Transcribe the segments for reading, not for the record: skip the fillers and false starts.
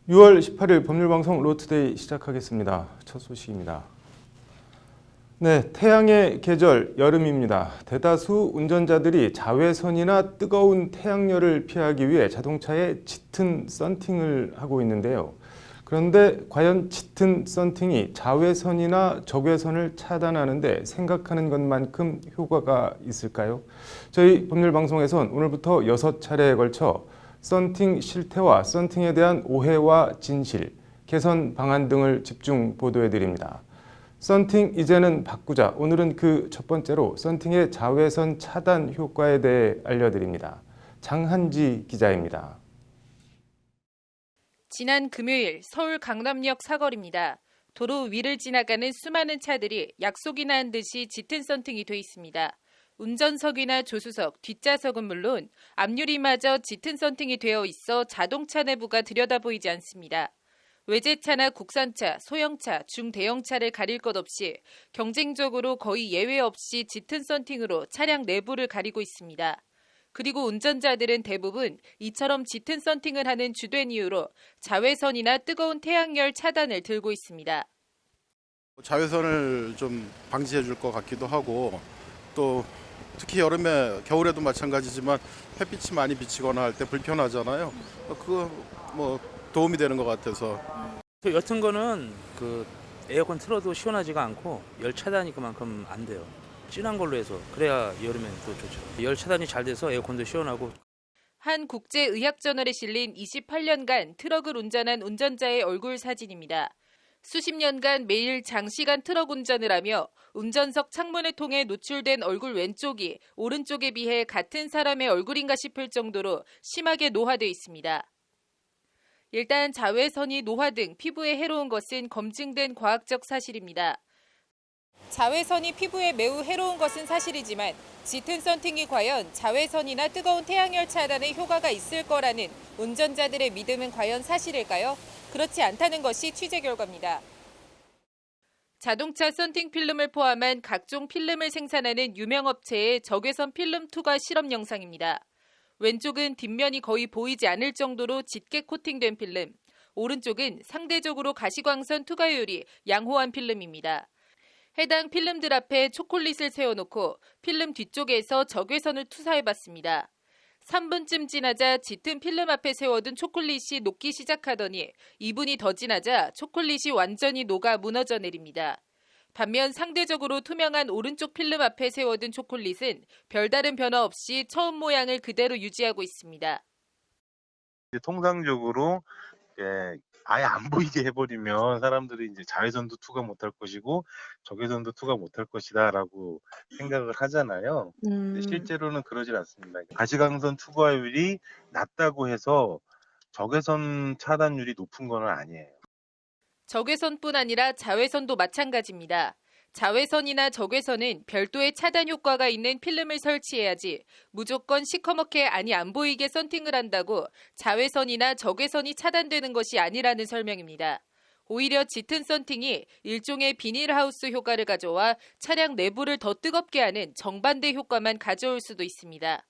6월 18일 법률방송 로투데이 시작하겠습니다. 첫 소식입니다. 네, 태양의 계절 여름입니다. 대다수 운전자들이 자외선이나 뜨거운 태양열을 피하기 위해 자동차에 짙은 썬팅을 하고 있는데요. 그런데 과연 짙은 썬팅이 자외선이나 적외선을 차단하는 데 생각하는 것만큼 효과가 있을까요? 저희 법률방송에선 오늘부터 6차례에 걸쳐 썬팅 실태와 썬팅에 대한 오해와 진실, 개선 방안 등을 집중 보도해드립니다. 썬팅 이제는 바꾸자. 오늘은 그 첫 번째로 썬팅의 자외선 차단 효과에 대해 알려드립니다. 장한지 기자입니다. 지난 금요일 서울 강남역 사거리입니다. 도로 위를 지나가는 수많은 차들이 약속이나 한 듯이 짙은 썬팅이 돼 있습니다. 운전석이나 조수석, 뒷좌석은 물론 앞유리마저 짙은 썬팅이 되어 있어 자동차 내부가 들여다보이지 않습니다. 외제차나 국산차, 소형차, 중대형차를 가릴 것 없이 경쟁적으로 거의 예외 없이 짙은 썬팅으로 차량 내부를 가리고 있습니다. 그리고 운전자들은 대부분 이처럼 짙은 썬팅을 하는 주된 이유로 자외선이나 뜨거운 태양열 차단을 들고 있습니다. 자외선을 좀 방지해 줄 것 같기도 하고 또 특히 여름에 겨울에도 마찬가지지만 햇빛이 많이 비치거나 할 때 불편하잖아요. 그거 뭐 도움이 되는 것 같아서. 옅은 거는 에어컨 틀어도 시원하지가 않고 열 차단이 그만큼 안 돼요. 진한 걸로 해서 그래야 여름엔 또 좋죠. 열 차단이 잘 돼서 에어컨도 시원하고. 한 국제의학저널에 실린 28년간 트럭을 운전한 운전자의 얼굴 사진입니다. 수십 년간 매일 장시간 트럭 운전을 하며 운전석 창문을 통해 노출된 얼굴 왼쪽이 오른쪽에 비해 같은 사람의 얼굴인가 싶을 정도로 심하게 노화되어 있습니다. 일단 자외선이 노화 등 피부에 해로운 것은 검증된 과학적 사실입니다. 자외선이 피부에 매우 해로운 것은 사실이지만 짙은 썬팅이 과연 자외선이나 뜨거운 태양열 차단에 효과가 있을 거라는 운전자들의 믿음은 과연 사실일까요? 그렇지 않다는 것이 취재 결과입니다. 자동차 썬팅 필름을 포함한 각종 필름을 생산하는 유명 업체의 적외선 필름 투과 실험 영상입니다. 왼쪽은 뒷면이 거의 보이지 않을 정도로 짙게 코팅된 필름, 오른쪽은 상대적으로 가시광선 투과율이 양호한 필름입니다. 해당 필름들 앞에 초콜릿을 세워놓고 필름 뒤쪽에서 적외선을 투사해봤습니다. 3분쯤 지나자 짙은 필름 앞에 세워둔 초콜릿이 녹기 시작하더니 2분이 더 지나자 초콜릿이 완전히 녹아 무너져 내립니다. 반면 상대적으로 투명한 오른쪽 필름 앞에 세워둔 초콜릿은 별다른 변화 없이 처음 모양을 그대로 유지하고 있습니다. 통상적으로 아예 안 보이게 해버리면 사람들이 이제 자외선도 투과 못할 것이고 적외선도 투과 못할 것이다라고 생각을 하잖아요. 근데 실제로는 그러질 않습니다. 가시광선 투과율이 낮다고 해서 적외선 차단율이 높은 건 아니에요. 적외선뿐 아니라 자외선도 마찬가지입니다. 자외선이나 적외선은 별도의 차단 효과가 있는 필름을 설치해야지 무조건 시커멓게 아니 안 보이게 썬팅을 한다고 자외선이나 적외선이 차단되는 것이 아니라는 설명입니다. 오히려 짙은 썬팅이 일종의 비닐하우스 효과를 가져와 차량 내부를 더 뜨겁게 하는 정반대 효과만 가져올 수도 있습니다.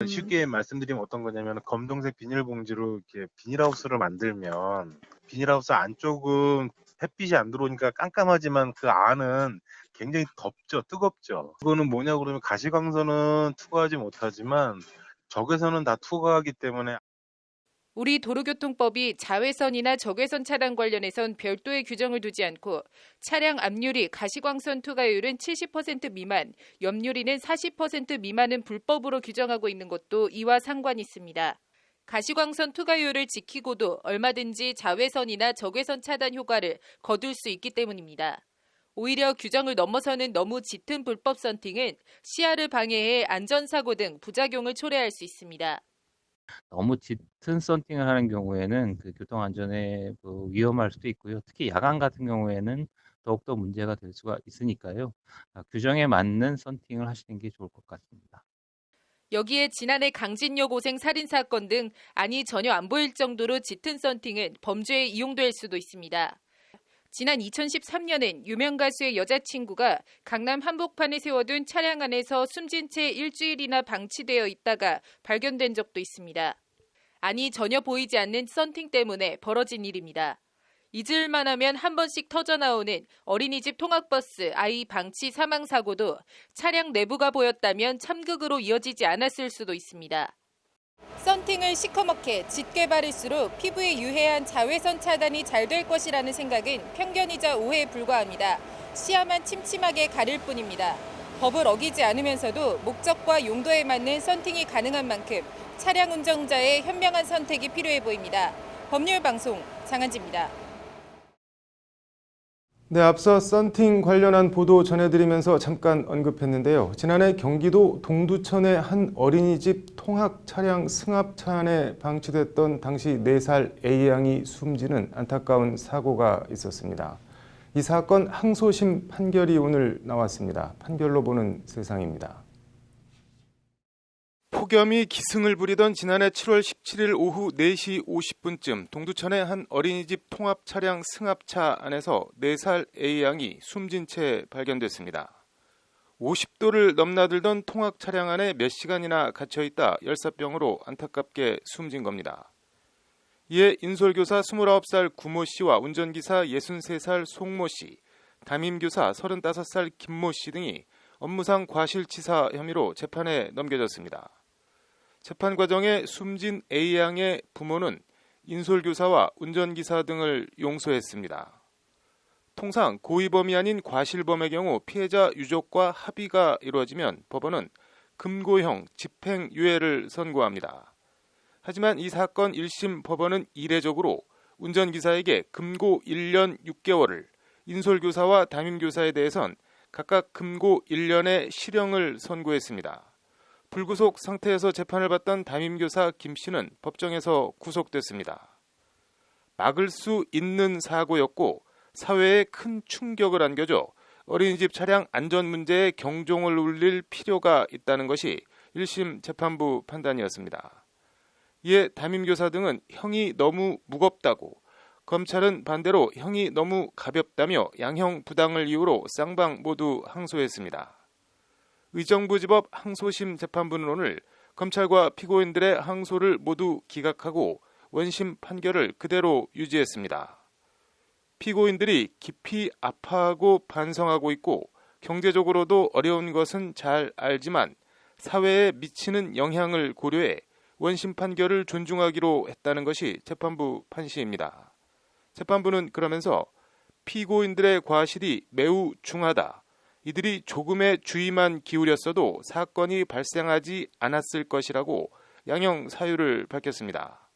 쉽게 말씀드리면 어떤 거냐면 검정색 비닐봉지로 이렇게 비닐하우스를 만들면 비닐하우스 안쪽은 햇빛이 안 들어오니까 깜깜하지만 그 안은 굉장히 덥죠, 뜨겁죠. 그거는 뭐냐고 그러면 가시광선은 투과하지 못하지만 적외선은 다 투과하기 때문에. 우리 도로교통법이 자외선이나 적외선 차단 관련해선 별도의 규정을 두지 않고 차량 앞유리 가시광선 투과율은 70% 미만, 옆유리는 40% 미만은 불법으로 규정하고 있는 것도 이와 상관이 있습니다. 가시광선 투과율을 지키고도 얼마든지 자외선이나 적외선 차단 효과를 거둘 수 있기 때문입니다. 오히려 규정을 넘어서는 너무 짙은 불법 썬팅은 시야를 방해해 안전사고 등 부작용을 초래할 수 있습니다. 너무 짙은 썬팅을 하는 경우에는 교통 안전에 위험할 수도 있고요. 특히 야간 같은 경우에는 더욱더 문제가 될 수가 있으니까요. 규정에 맞는 썬팅을 하시는 게 좋을 것 같습니다. 여기에 지난해 강진여고생 살인사건 등 안이 전혀 안 보일 정도로 짙은 썬팅은 범죄에 이용될 수도 있습니다. 지난 2013년엔 유명 가수의 여자친구가 강남 한복판에 세워둔 차량 안에서 숨진 채 일주일이나 방치되어 있다가 발견된 적도 있습니다. 안이 전혀 보이지 않는 썬팅 때문에 벌어진 일입니다. 잊을만 하면 한 번씩 터져나오는 어린이집 통학버스 아이 방치 사망 사고도 차량 내부가 보였다면 참극으로 이어지지 않았을 수도 있습니다. 썬팅을 시커멓게 짙게 바를수록 피부에 유해한 자외선 차단이 잘 될 것이라는 생각은 편견이자 오해에 불과합니다. 시야만 침침하게 가릴 뿐입니다. 법을 어기지 않으면서도 목적과 용도에 맞는 썬팅이 가능한 만큼 차량 운전자의 현명한 선택이 필요해 보입니다. 법률방송 장한지입니다. 네, 앞서 썬팅 관련한 보도 전해드리면서 잠깐 언급했는데요. 지난해 경기도 동두천의 한 어린이집 통학 차량 승합차 안에 방치됐던 당시 4살 A양이 숨지는 안타까운 사고가 있었습니다. 이 사건 항소심 판결이 오늘 나왔습니다. 판결로 보는 세상입니다. 폭염이 기승을 부리던 지난해 7월 17일 오후 4시 50분쯤 동두천의 한 어린이집 통합 차량 승합차 안에서 4살 A양이 숨진 채 발견됐습니다. 50도를 넘나들던 통학 차량 안에 몇 시간이나 갇혀있다 열사병으로 안타깝게 숨진 겁니다. 이에 인솔교사 29살 구모 씨와 운전기사 63살 송모 씨, 담임교사 35살 김모 씨 등이 업무상 과실치사 혐의로 재판에 넘겨졌습니다. 재판 과정에 숨진 A양의 부모는 인솔교사와 운전기사 등을 용서했습니다. 통상 고의범이 아닌 과실범의 경우 피해자 유족과 합의가 이루어지면 법원은 금고형 집행유예를 선고합니다. 하지만 이 사건 1심 법원은 이례적으로 운전기사에게 금고 1년 6개월을, 인솔교사와 담임교사에 대해선 각각 금고 1년의 실형을 선고했습니다. 불구속 상태에서 재판을 받던 담임교사 김 씨는 법정에서 구속됐습니다. 막을 수 있는 사고였고 사회에 큰 충격을 안겨줘 어린이집 차량 안전 문제에 경종을 울릴 필요가 있다는 것이 1심 재판부 판단이었습니다. 이에 담임교사 등은 형이 너무 무겁다고, 검찰은 반대로 형이 너무 가볍다며 양형 부당을 이유로 쌍방 모두 항소했습니다. 의정부지법 항소심 재판부는 오늘 검찰과 피고인들의 항소를 모두 기각하고 원심 판결을 그대로 유지했습니다. 피고인들이 깊이 아파하고 반성하고 있고 경제적으로도 어려운 것은 잘 알지만 사회에 미치는 영향을 고려해 원심 판결을 존중하기로 했다는 것이 재판부 판시입니다. 재판부는 그러면서 피고인들의 과실이 매우 중하다. 이들이 조금의 주의만 기울였어도 사건이 발생하지 않았을 것이라고 양형 사유를 밝혔습니다.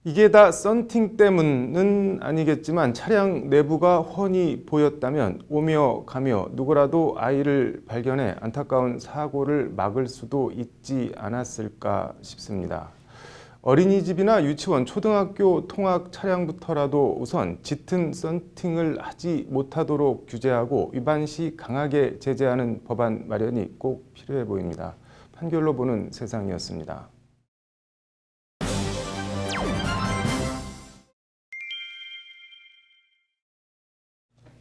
이게 다 썬팅 때문은 아니겠지만 차량 내부가 훤히 보였다면 오며 가며 누구라도 아이를 발견해 안타까운 사고를 막을 수도 있지 않았을까 싶습니다. 어린이집이나 유치원, 초등학교 통학 차량부터라도 우선 짙은 썬팅을 하지 못하도록 규제하고 위반 시 강하게 제재하는 법안 마련이 꼭 필요해 보입니다. 판결로 보는 세상이었습니다.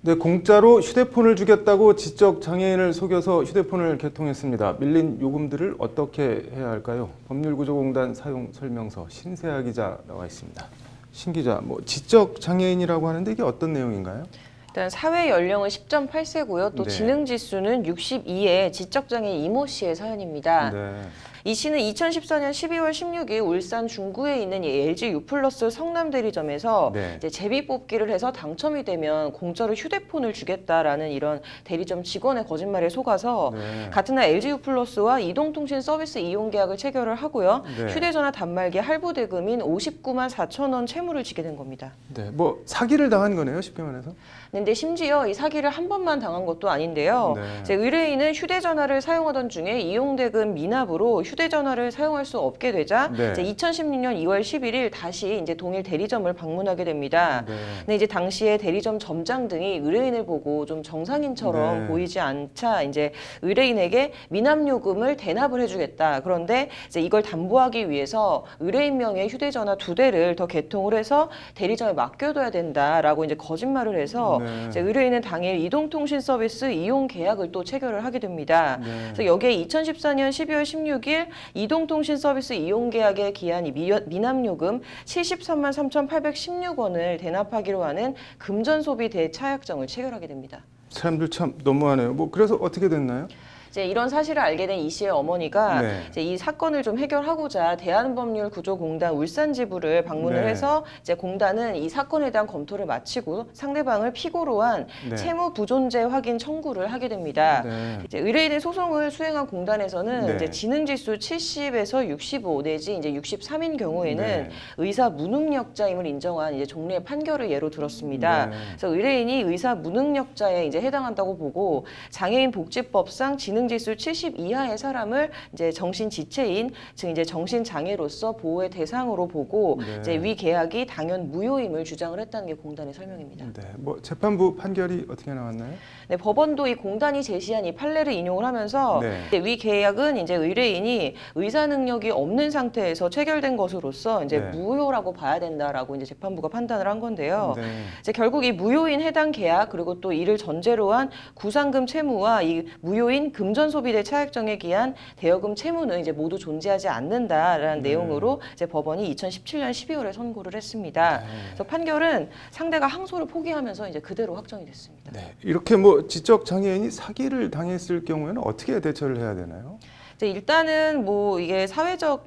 네, 공짜로 휴대폰을 주겠다고 지적장애인을 속여서 휴대폰을 개통했습니다. 밀린 요금들을 어떻게 해야 할까요? 법률구조공단 사용설명서 신세아 기자 나와 있습니다. 신 기자, 지적장애인이라고 하는데 이게 어떤 내용인가요? 일단 사회 연령은 10.8세고요. 또 네. 지능 지수는 62의 지적장애인 이모 씨의 사연입니다. 네. 이 씨는 2014년 12월 16일 울산 중구에 있는 이 LG U+ 성남 대리점에서 네. 이제 제비 뽑기를 해서 당첨이 되면 공짜로 휴대폰을 주겠다라는 이런 대리점 직원의 거짓말에 속아서 네. 같은 날 LG U+와 이동통신 서비스 이용 계약을 체결을 하고요. 네. 휴대전화 단말기 할부 대금인 59만 4천 원 채무를 지게 된 겁니다. 네, 사기를 당한 거네요, 쉽게 말해서. 근데 심지어 이 사기를 한 번만 당한 것도 아닌데요. 네. 이제 의뢰인은 휴대전화를 사용하던 중에 이용대금 미납으로 휴대전화를 사용할 수 없게 되자 네. 이제 2016년 2월 11일 다시 이제 동일 대리점을 방문하게 됩니다. 네. 근데 이제 당시에 대리점 점장 등이 의뢰인을 보고 좀 정상인처럼 네. 보이지 않자 이제 의뢰인에게 미납 요금을 대납을 해주겠다. 그런데 이제 이걸 담보하기 위해서 의뢰인 명의 휴대전화 2대를 더 개통을 해서 대리점에 맡겨둬야 된다라고 이제 거짓말을 해서 네. 이제 의뢰인은 당일 이동통신 서비스 이용 계약을 또 체결을 하게 됩니다. 네. 그래서 여기에 2014년 12월 16일 20일 이동통신 서비스 이용 계약에 기한 이 미납요금 73만 3,816원을 대납하기로 하는 금전소비 대차약정을 체결하게 됩니다. 사람들 참 너무하네요. 뭐 그래서 어떻게 됐나요? 이제 이런 사실을 알게 된 이 씨의 어머니가 네. 이제 이 사건을 좀 해결하고자 대한법률구조공단 울산지부를 방문을 네. 해서 이제 공단은 이 사건에 대한 검토를 마치고 상대방을 피고로 한 네. 채무 부존재 확인 청구를 하게 됩니다. 네. 이제 의뢰인의 소송을 수행한 공단에서는 네. 이제 지능지수 70에서 65 내지 이제 63인 경우에는 네. 의사 무능력자임을 인정한 이제 종례 판결을 예로 들었습니다. 네. 그래서 의뢰인이 의사 무능력자에 이제 해당한다고 보고 장애인 복지법상 지능지수 70 이하의 사람을 이제 정신지체인 즉 이제 정신장애로서 보호의 대상으로 보고 네. 이제 위 계약이 당연 무효임을 주장을 했다는 게 공단의 설명입니다. 네. 뭐 재판부 판결이 어떻게 나왔나요? 네, 법원도 이 공단이 제시한 이 판례를 인용을 하면서 네. 이제 위 계약은 이제 의뢰인이 의사 능력이 없는 상태에서 체결된 것으로서 이제 네. 무효라고 봐야 된다라고 이제 재판부가 판단을 한 건데요. 네. 이제 결국 이 무효인 해당 계약 그리고 또 이를 전제로 한 구상금 채무와 이 무효인 금전소비대 차약정에 기한 대여금 채무는 이제 모두 존재하지 않는다라는 네. 내용으로 이제 법원이 2017년 12월에 선고를 했습니다. 네. 그래서 판결은 상대가 항소를 포기하면서 이제 그대로 확정이 됐습니다. 네. 이렇게 뭐 지적 장애인이 사기를 당했을 경우에는 어떻게 대처를 해야 되나요? 이제 일단은 뭐 이게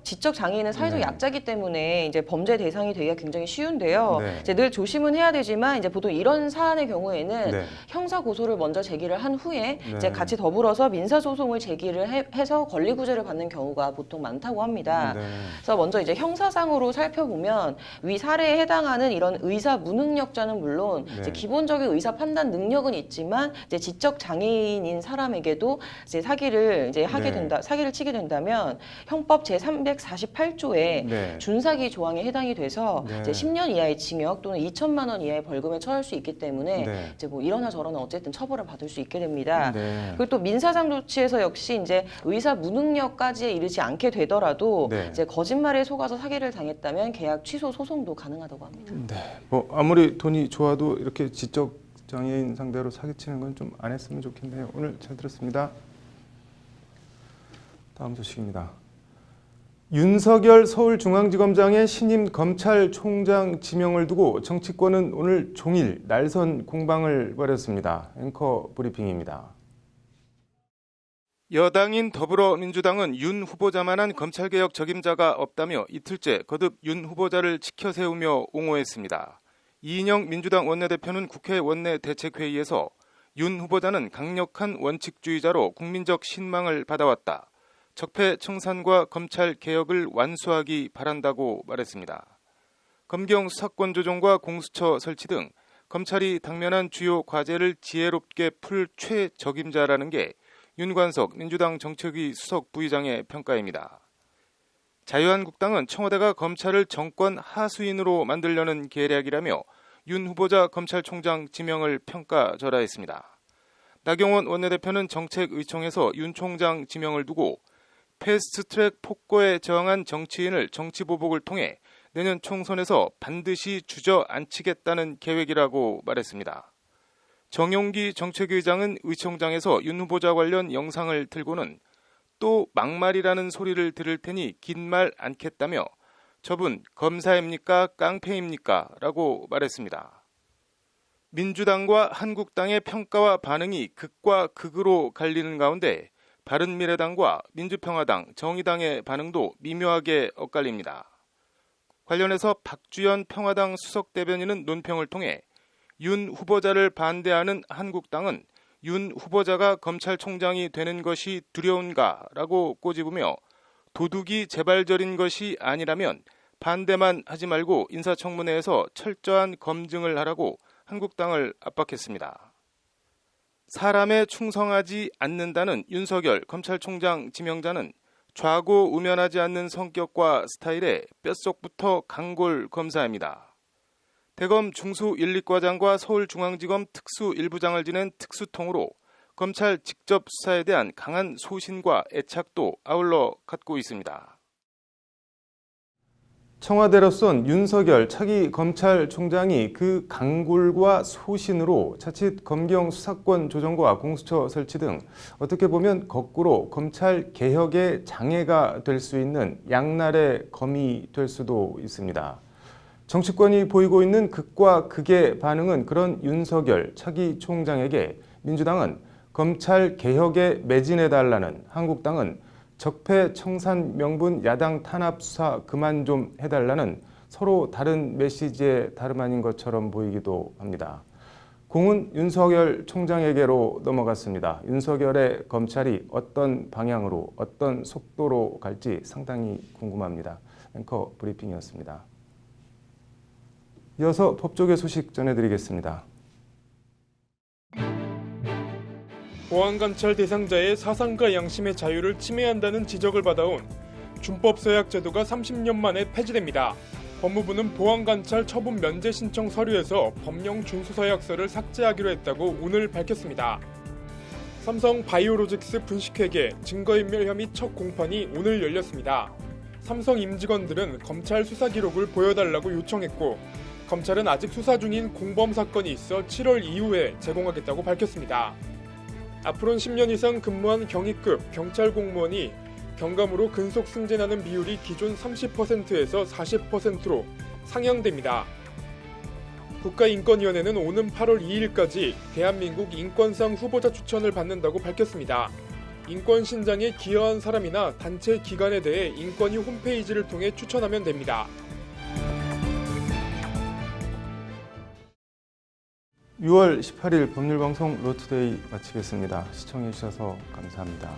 지적 장애인은 사회적 네. 약자이기 때문에 이제 범죄 대상이 되기가 굉장히 쉬운데요. 네. 이제 늘 조심은 해야 되지만 이제 보통 이런 사안의 경우에는 네. 형사 고소를 먼저 제기를 한 후에 네. 이제 같이 더불어서 민사 소송을 제기를 해서 권리구제를 받는 경우가 보통 많다고 합니다. 네. 그래서 먼저 이제 형사상으로 살펴보면 위 사례에 해당하는 이런 의사 무능력자는 물론 네. 이제 기본적인 의사 판단 능력은 있지만 이제 지적 장애인인 사람에게도 이제 사기를 이제 하게 네. 사기를 치게 된다면 형법 제 348조에 네. 준사기 조항에 해당이 돼서 네. 이제 10년 이하의 징역 또는 2천만 원 이하의 벌금에 처할 수 있기 때문에 네. 이제 뭐 이러나 저러나 어쨌든 처벌을 받을 수 있게 됩니다. 네. 그리고 또 민사상 조치에서 역시 이제 의사 무능력까지에 이르지 않게 되더라도 네. 이제 거짓말에 속아서 사기를 당했다면 계약 취소 소송도 가능하다고 합니다. 네. 뭐 아무리 돈이 좋아도 이렇게 지적 장애인 상대로 사기치는 건 좀 안 했으면 좋겠네요. 오늘 잘 들었습니다. 다음 소식입니다. 윤석열 서울중앙지검장의 신임 검찰총장 지명을 두고 정치권은 오늘 종일 날선 공방을 벌였습니다. 앵커 브리핑입니다. 여당인 더불어민주당은 윤 후보자만한 검찰개혁 적임자가 없다며 이틀째 거듭 윤 후보자를 치켜 세우며 옹호했습니다. 이인영 민주당 원내대표는 국회 원내대책회의에서 윤 후보자는 강력한 원칙주의자로 국민적 신망을 받아왔다. 적폐청산과 검찰개혁을 완수하기 바란다고 말했습니다. 검경 수사권 조정과 공수처 설치 등 검찰이 당면한 주요 과제를 지혜롭게 풀 최적임자라는 게 윤관석 민주당 정책위 수석 부의장의 평가입니다. 자유한국당은 청와대가 검찰을 정권 하수인으로 만들려는 계략이라며 윤 후보자 검찰총장 지명을 평가절하했습니다. 나경원 원내대표는 정책의총에서 윤 총장 지명을 두고 패스트트랙 폭거에 저항한 정치인을 정치보복을 통해 내년 총선에서 반드시 주저앉히겠다는 계획이라고 말했습니다. 정용기 정책의장은 의총장에서 윤 후보자 관련 영상을 틀고는 또 막말이라는 소리를 들을 테니 긴 말 않겠다며 저분 검사입니까 깡패입니까? 라고 말했습니다. 민주당과 한국당의 평가와 반응이 극과 극으로 갈리는 가운데 바른미래당과 민주평화당, 정의당의 반응도 미묘하게 엇갈립니다. 관련해서 박주연 평화당 수석대변인은 논평을 통해 윤 후보자를 반대하는 한국당은 윤 후보자가 검찰총장이 되는 것이 두려운가라고 꼬집으며 도둑이 재발절인 것이 아니라면 반대만 하지 말고 인사청문회에서 철저한 검증을 하라고 한국당을 압박했습니다. 사람에 충성하지 않는다는 윤석열 검찰총장 지명자는 좌고우면하지 않는 성격과 스타일에 뼛속부터 강골 검사입니다. 대검 중수 1, 2과장과 서울중앙지검 특수 1부장을 지낸 특수통으로 검찰 직접 수사에 대한 강한 소신과 애착도 아울러 갖고 있습니다. 청와대로선 윤석열 차기 검찰총장이 그 강굴과 소신으로 자칫 검경 수사권 조정과 공수처 설치 등 어떻게 보면 거꾸로 검찰 개혁의 장애가 될 수 있는 양날의 검이 될 수도 있습니다. 정치권이 보이고 있는 극과 극의 반응은 그런 윤석열 차기 총장에게 민주당은 검찰 개혁에 매진해달라는, 한국당은 적폐청산 명분 야당 탄압 수사 그만 좀 해달라는 서로 다른 메시지의 다름 아닌 것처럼 보이기도 합니다. 공은 윤석열 총장에게로 넘어갔습니다. 윤석열의 검찰이 어떤 방향으로, 어떤 속도로 갈지 상당히 궁금합니다. 앵커 브리핑이었습니다. 이어서 법조계 소식 전해드리겠습니다. 보안관찰 대상자의 사상과 양심의 자유를 침해한다는 지적을 받아온 준법서약 제도가 30년 만에 폐지됩니다. 법무부는 보안관찰 처분 면제 신청 서류에서 법령 준수서약서를 삭제하기로 했다고 오늘 밝혔습니다. 삼성 바이오로직스 분식회계 증거인멸 혐의 첫 공판이 오늘 열렸습니다. 삼성 임직원들은 검찰 수사 기록을 보여달라고 요청했고 검찰은 아직 수사 중인 공범 사건이 있어 7월 이후에 제공하겠다고 밝혔습니다. 앞으로는 10년 이상 근무한 경위급 경찰 공무원이 경감으로 근속 승진하는 비율이 기존 30%에서 40%로 상향됩니다. 국가인권위원회는 오는 8월 2일까지 대한민국 인권상 후보자 추천을 받는다고 밝혔습니다. 인권 신장에 기여한 사람이나 단체 기관에 대해 인권위 홈페이지를 통해 추천하면 됩니다. 6월 18일 법률방송 로투데이 마치겠습니다. 시청해주셔서 감사합니다.